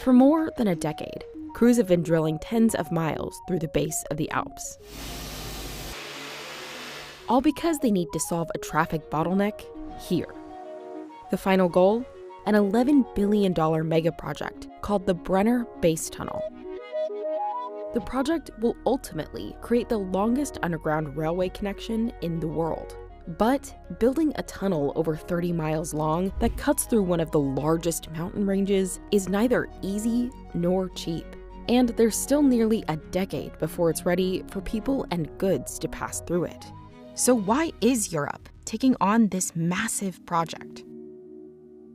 For more than a decade, crews have been drilling tens of miles through the base of the Alps. All because they need to solve a traffic bottleneck here. The final goal? An $11 billion mega project called the Brenner Base Tunnel. The project will ultimately create the longest underground railway connection in the world. But building a tunnel over 30 miles long that cuts through one of the largest mountain ranges is neither easy nor cheap. And there's still nearly a decade before it's ready for people and goods to pass through it. So why is Europe taking on this massive project?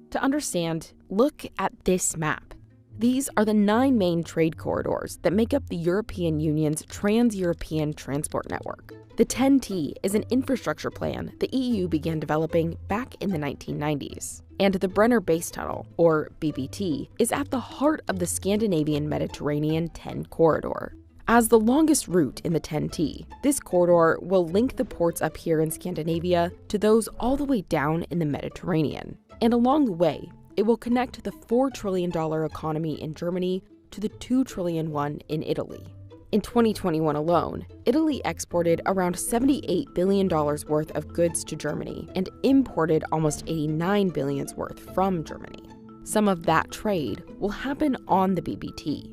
To understand, look at this map. These are the 9 main trade corridors that make up the European Union's Trans-European Transport Network. The TEN-T is an infrastructure plan the EU began developing back in the 1990s. And the Brenner Base Tunnel, or BBT, is at the heart of the Scandinavian Mediterranean TEN corridor. As the longest route in the TEN-T, this corridor will link the ports up here in Scandinavia to those all the way down in the Mediterranean. And along the way, it will connect the $4 trillion economy in Germany to the $2 trillion one in Italy. In 2021 alone, Italy exported around $78 billion worth of goods to Germany and imported almost $89 billion worth from Germany. Some of that trade will happen on the BBT.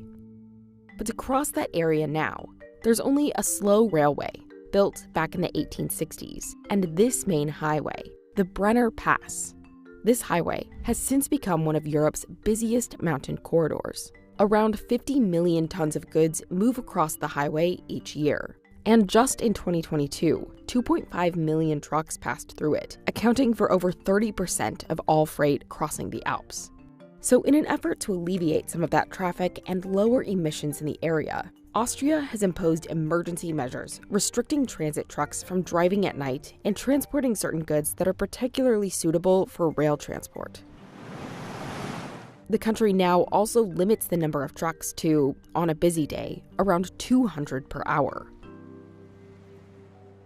But to cross that area now, there's only a slow railway built back in the 1860s and this main highway, the Brenner Pass. This highway has since become one of Europe's busiest mountain corridors. Around 50 million tons of goods move across the highway each year. And just in 2022, 2.5 million trucks passed through it, accounting for over 30% of all freight crossing the Alps. So in an effort to alleviate some of that traffic and lower emissions in the area, Austria has imposed emergency measures restricting transit trucks from driving at night and transporting certain goods that are particularly suitable for rail transport. The country now also limits the number of trucks to, on a busy day, around 200 per hour.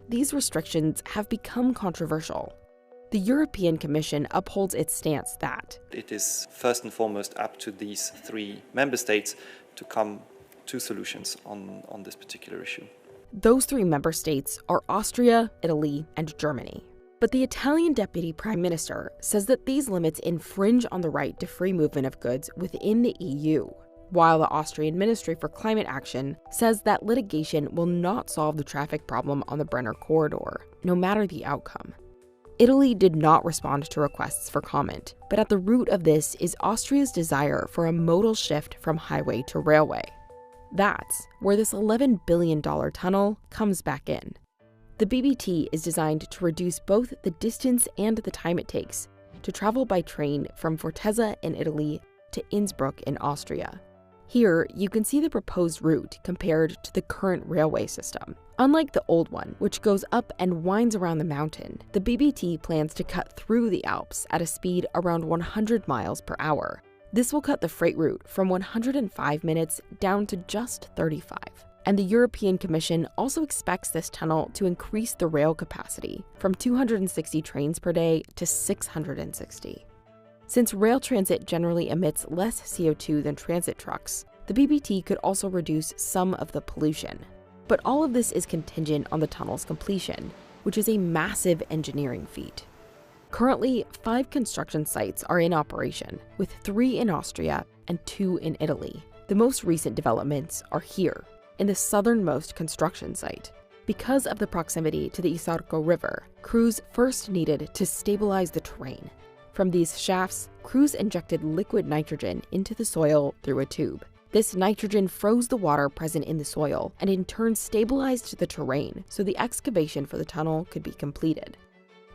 These restrictions have become controversial. The European Commission upholds its stance that it is first and foremost up to these 3 member states to come to solutions on this particular issue. Those 3 member states are Austria, Italy, and Germany. But the Italian Deputy Prime Minister says that these limits infringe on the right to free movement of goods within the EU, while the Austrian Ministry for Climate Action says that litigation will not solve the traffic problem on the Brenner corridor, no matter the outcome. Italy did not respond to requests for comment, but at the root of this is Austria's desire for a modal shift from highway to railway. That's where this $11 billion tunnel comes back in. The BBT is designed to reduce both the distance and the time it takes to travel by train from Fortezza in Italy to Innsbruck in Austria. Here, you can see the proposed route compared to the current railway system. Unlike the old one, which goes up and winds around the mountain, the BBT plans to cut through the Alps at a speed around 100 miles per hour. This will cut the freight route from 105 minutes down to just 35. And the European Commission also expects this tunnel to increase the rail capacity from 260 trains per day to 660. Since rail transit generally emits less CO2 than transit trucks, the BBT could also reduce some of the pollution. But all of this is contingent on the tunnel's completion, which is a massive engineering feat. Currently, 5 construction sites are in operation, with 3 in Austria and 2 in Italy. The most recent developments are here, in the southernmost construction site. Because of the proximity to the Isarco River, crews first needed to stabilize the terrain. From these shafts, crews injected liquid nitrogen into the soil through a tube. This nitrogen froze the water present in the soil and in turn stabilized the terrain so the excavation for the tunnel could be completed.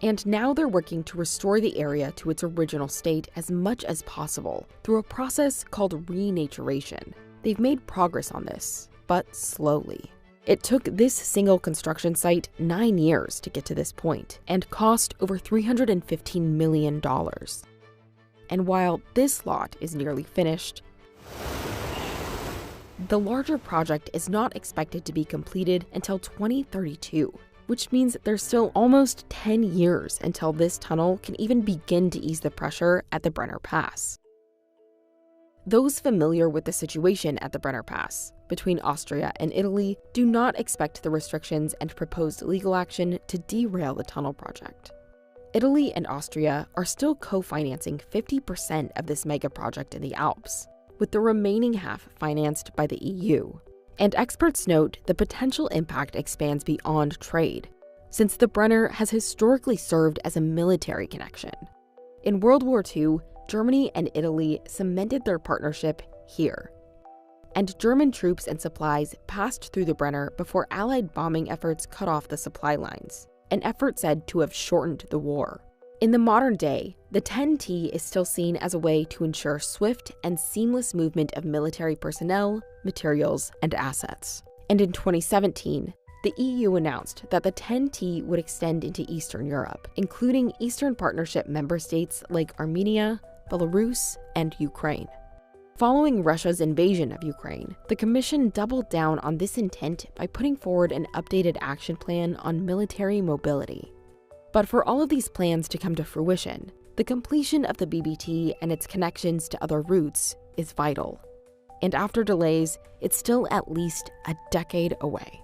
And now they're working to restore the area to its original state as much as possible through a process called renaturation. They've made progress on this, but slowly. It took this single construction site 9 years to get to this point and cost over $315 million. And while this lot is nearly finished, the larger project is not expected to be completed until 2032, which means there's still almost 10 years until this tunnel can even begin to ease the pressure at the Brenner Pass. Those familiar with the situation at the Brenner Pass between Austria and Italy do not expect the restrictions and proposed legal action to derail the tunnel project. Italy and Austria are still co-financing 50% of this mega project in the Alps, with the remaining half financed by the EU. And experts note the potential impact expands beyond trade, since the Brenner has historically served as a military connection. In World War II, Germany and Italy cemented their partnership here. And German troops and supplies passed through the Brenner before Allied bombing efforts cut off the supply lines, an effort said to have shortened the war. In the modern day, the 10T is still seen as a way to ensure swift and seamless movement of military personnel, materials, and assets. And in 2017, the EU announced that the 10T would extend into Eastern Europe, including Eastern Partnership member states like Armenia, Belarus, and Ukraine. Following Russia's invasion of Ukraine, the Commission doubled down on this intent by putting forward an updated action plan on military mobility. But for all of these plans to come to fruition, the completion of the BBT and its connections to other routes is vital. And after delays, it's still at least a decade away.